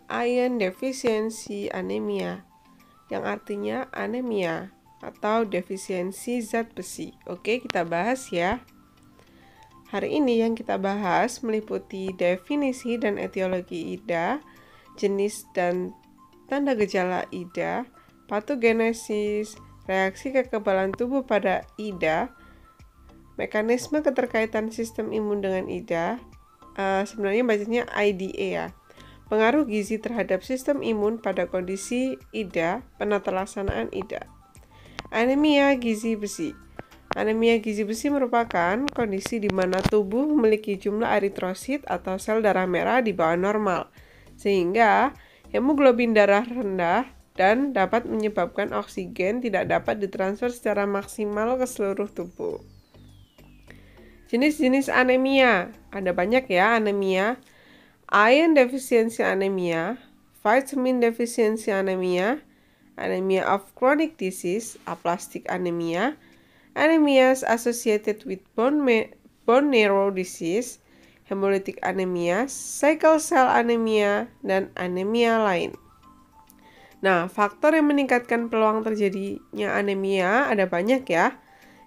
Iron deficiency anemia, yang artinya anemia atau defisiensi zat besi. Oke, kita bahas ya. Hari ini yang kita bahas meliputi definisi dan etiologi IDA, jenis dan tanda gejala IDA, patogenesis, reaksi kekebalan tubuh pada IDA, mekanisme keterkaitan sistem imun dengan IDA, sebenarnya bacanya IDA ya. Pengaruh gizi terhadap sistem imun pada kondisi IDA, penata laksanaan IDA. Anemia gizi besi. Anemia gizi besi merupakan kondisi di mana tubuh memiliki jumlah eritrosit atau sel darah merah di bawah normal, sehingga hemoglobin darah rendah dan dapat menyebabkan oksigen tidak dapat ditransfer secara maksimal ke seluruh tubuh. Jenis-jenis anemia, ada banyak ya anemia. Iron deficiency anemia, vitamin deficiency anemia, anemia of chronic disease, aplastic anemia, anemias associated with bone marrow disease, hemolytic anemia, sickle cell anemia, dan anemia lain. Nah, faktor yang meningkatkan peluang terjadinya anemia ada banyak ya.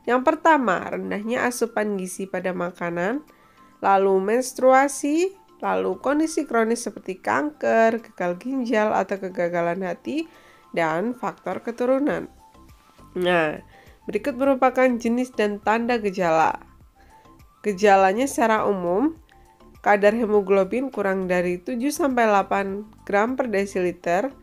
Yang pertama, rendahnya asupan gizi pada makanan, lalu menstruasi, lalu kondisi kronis seperti kanker, gagal ginjal, atau kegagalan hati, dan faktor keturunan. Nah, berikut merupakan jenis dan tanda gejala. Gejalanya secara umum, kadar hemoglobin kurang dari 7-8 gram per desiliter.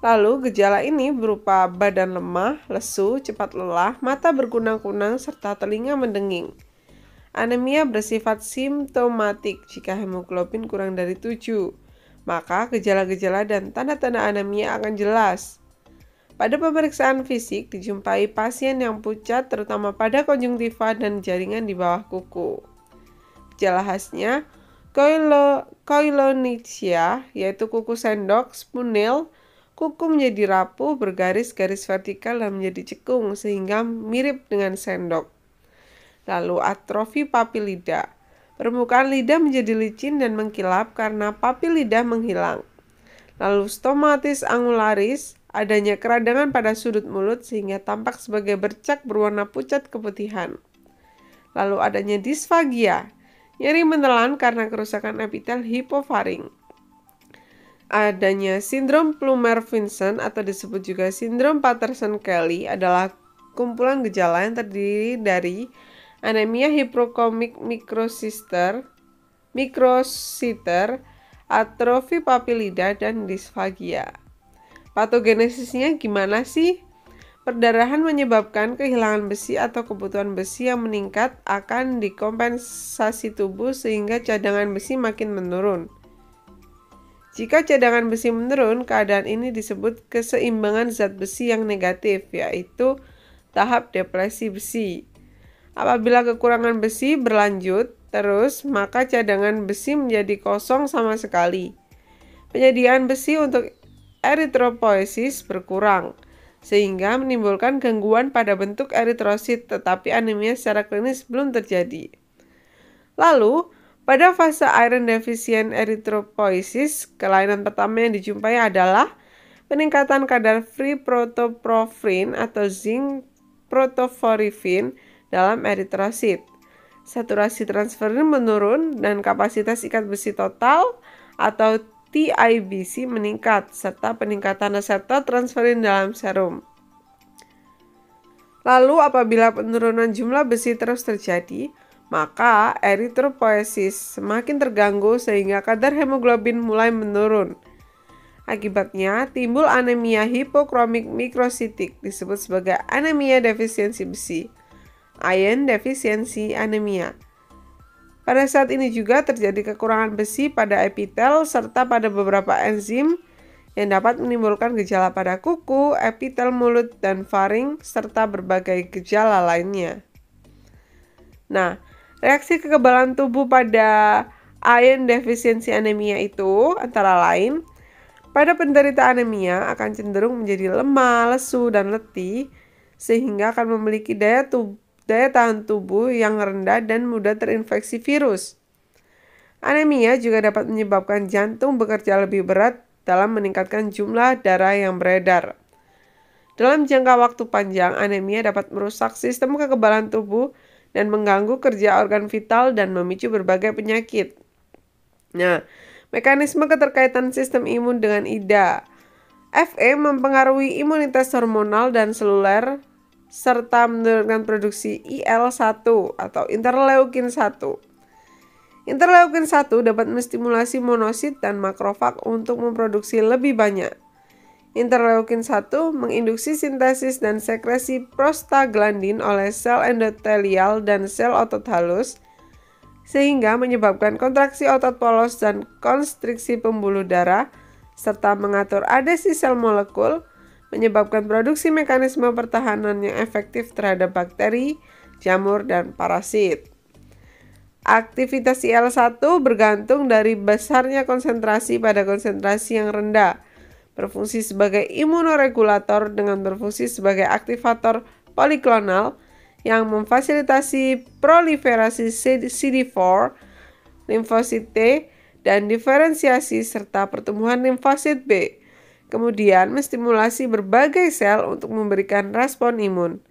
Lalu gejala ini berupa badan lemah, lesu, cepat lelah, mata berkunang-kunang, serta telinga mendenging. Anemia bersifat simptomatik jika hemoglobin kurang dari 7, maka gejala-gejala dan tanda-tanda anemia akan jelas. Pada pemeriksaan fisik dijumpai pasien yang pucat terutama pada konjungtiva dan jaringan di bawah kuku. Gejala khasnya koilonychia, yaitu kuku sendok, spunil, kuku menjadi rapuh, bergaris-garis vertikal dan menjadi cekung sehingga mirip dengan sendok. Lalu atrofi papil lidah. Permukaan lidah menjadi licin dan mengkilap karena papil lidah menghilang. Lalu stomatis angularis, adanya keradangan pada sudut mulut sehingga tampak sebagai bercak berwarna pucat keputihan. Lalu adanya disfagia, nyeri menelan karena kerusakan epitel hipofaring. Adanya sindrom Plummer-Vinson atau disebut juga sindrom Patterson-Kelly adalah kumpulan gejala yang terdiri dari anemia hipokromik mikrositer, atrofi papil lidah, dan disfagia. Patogenesisnya gimana sih? Perdarahan menyebabkan kehilangan besi atau kebutuhan besi yang meningkat akan dikompensasi tubuh sehingga cadangan besi makin menurun. Jika cadangan besi menurun, keadaan ini disebut keseimbangan zat besi yang negatif, yaitu tahap depresi besi. Apabila kekurangan besi berlanjut terus, maka cadangan besi menjadi kosong sama sekali. Penyediaan besi untuk eritropoiesis berkurang, sehingga menimbulkan gangguan pada bentuk eritrosit, tetapi anemia secara klinis belum terjadi. Lalu, pada fase iron deficient eritropoiesis, kelainan pertama yang dijumpai adalah peningkatan kadar free protoporphyrin atau zinc protoporphyrin dalam eritrosit. Saturasi transferin menurun dan kapasitas ikat besi total atau TIBC meningkat, serta peningkatan reseptor transferin dalam serum. Lalu apabila penurunan jumlah besi terus terjadi, maka eritropoiesis semakin terganggu sehingga kadar hemoglobin mulai menurun. Akibatnya timbul anemia hipokromik mikrositik, disebut sebagai anemia defisiensi besi, iron deficiency anemia. Pada saat ini juga terjadi kekurangan besi pada epitel serta pada beberapa enzim yang dapat menimbulkan gejala pada kuku, epitel mulut, dan faring, serta berbagai gejala lainnya. Nah, reaksi kekebalan tubuh pada iron deficiency anemia itu antara lain, pada penderita anemia akan cenderung menjadi lemah, lesu, dan letih, sehingga akan memiliki daya tahan tubuh yang rendah dan mudah terinfeksi virus. Anemia juga dapat menyebabkan jantung bekerja lebih berat dalam meningkatkan jumlah darah yang beredar. Dalam jangka waktu panjang, anemia dapat merusak sistem kekebalan tubuh dan mengganggu kerja organ vital dan memicu berbagai penyakit. Nah, mekanisme keterkaitan sistem imun dengan IDA. Fe mempengaruhi imunitas hormonal dan seluler serta menurunkan produksi IL-1 atau interleukin 1. Interleukin 1 dapat menstimulasi monosit dan makrofag untuk memproduksi lebih banyak. Interleukin 1 menginduksi sintesis dan sekresi prostaglandin oleh sel endotelial dan sel otot halus, sehingga menyebabkan kontraksi otot polos dan konstriksi pembuluh darah, serta mengatur adesi sel molekul, menyebabkan produksi mekanisme pertahanan yang efektif terhadap bakteri, jamur, dan parasit. Aktivitas IL-1 bergantung dari besarnya konsentrasi pada konsentrasi yang rendah, berfungsi sebagai imunoregulator dengan berfungsi sebagai aktivator poliklonal yang memfasilitasi proliferasi CD4, limfosit T, dan diferensiasi serta pertumbuhan limfosit B. Kemudian menstimulasi berbagai sel untuk memberikan respon imun.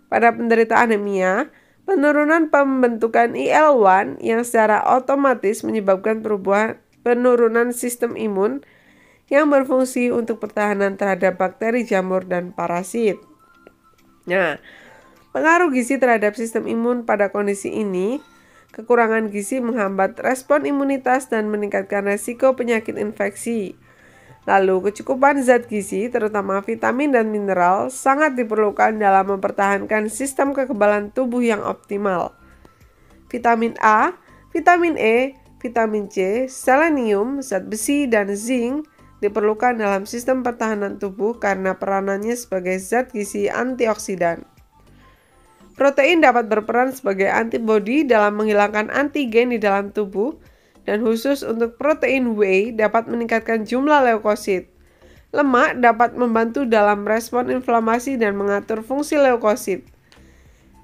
Pada penderita anemia, penurunan pembentukan IL-1 yang secara otomatis menyebabkan penurunan sistem imun yang berfungsi untuk pertahanan terhadap bakteri, jamur, dan parasit. Nah, pengaruh gizi terhadap sistem imun pada kondisi ini, kekurangan gizi menghambat respon imunitas dan meningkatkan resiko penyakit infeksi. Lalu, kecukupan zat gizi, terutama vitamin dan mineral, sangat diperlukan dalam mempertahankan sistem kekebalan tubuh yang optimal. Vitamin A, vitamin E, vitamin C, selenium, zat besi, dan zinc diperlukan dalam sistem pertahanan tubuh karena peranannya sebagai zat gizi antioksidan. Protein dapat berperan sebagai antibodi dalam menghilangkan antigen di dalam tubuh, dan khusus untuk protein whey dapat meningkatkan jumlah leukosit. Lemak dapat membantu dalam respon inflamasi dan mengatur fungsi leukosit.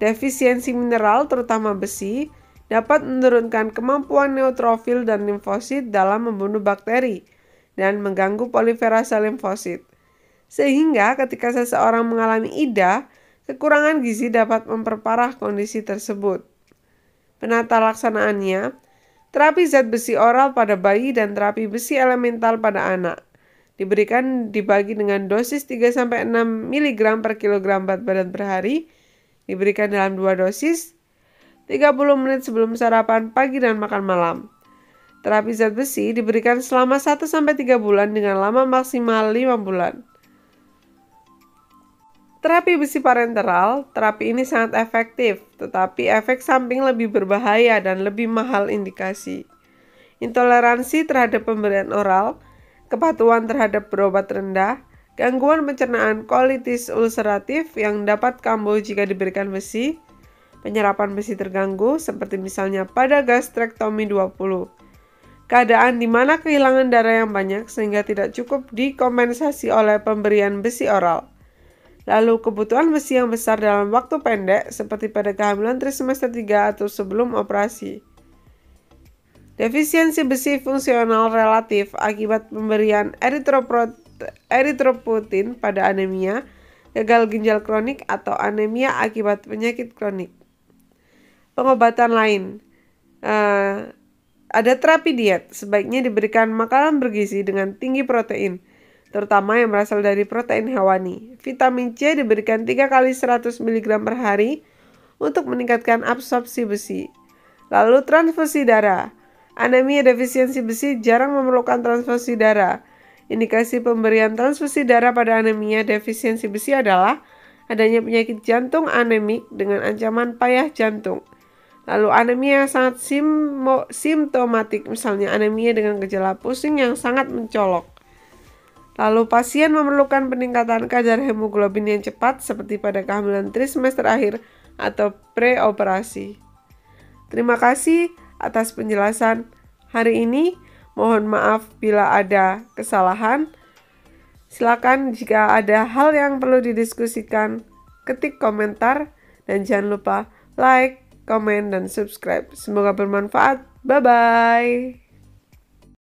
Defisiensi mineral, terutama besi, dapat menurunkan kemampuan neutrofil dan limfosit dalam membunuh bakteri dan mengganggu poliferase limfosit. Sehingga ketika seseorang mengalami IDA, kekurangan gizi dapat memperparah kondisi tersebut. Penata laksanaannya, terapi zat besi oral pada bayi dan terapi besi elemental pada anak. Dibagi dengan dosis 3-6 mg per kilogram berat badan per hari, diberikan dalam 2 dosis, 30 menit sebelum sarapan pagi dan makan malam. Terapi zat besi diberikan selama 1-3 bulan dengan lama maksimal 5 bulan. Terapi besi parenteral, terapi ini sangat efektif, tetapi efek samping lebih berbahaya dan lebih mahal indikasi. Intoleransi terhadap pemberian oral, kepatuhan terhadap berobat rendah, gangguan pencernaan kolitis ulceratif yang dapat kambuh jika diberikan besi, penyerapan besi terganggu seperti misalnya pada gastrektomi 20. Keadaan di mana kehilangan darah yang banyak sehingga tidak cukup dikompensasi oleh pemberian besi oral. Lalu kebutuhan besi yang besar dalam waktu pendek seperti pada kehamilan trimester 3 atau sebelum operasi. Defisiensi besi fungsional relatif akibat pemberian eritropoietin pada anemia, gagal ginjal kronik atau anemia akibat penyakit kronik. Pengobatan lain. Ada terapi diet, sebaiknya diberikan makanan bergizi dengan tinggi protein, terutama yang berasal dari protein hewani. Vitamin C diberikan 3 kali 100 mg per hari untuk meningkatkan absorpsi besi. Lalu transfusi darah. Anemia defisiensi besi jarang memerlukan transfusi darah. Indikasi pemberian transfusi darah pada anemia defisiensi besi adalah adanya penyakit jantung anemik dengan ancaman payah jantung. Lalu anemia yang sangat simptomatik, misalnya anemia dengan gejala pusing yang sangat mencolok. Lalu pasien memerlukan peningkatan kadar hemoglobin yang cepat seperti pada kehamilan trimester akhir atau preoperasi. Terima kasih atas penjelasan hari ini. Mohon maaf bila ada kesalahan. Silakan jika ada hal yang perlu didiskusikan, ketik komentar dan jangan lupa like, komen, dan subscribe. Semoga bermanfaat. Bye-bye.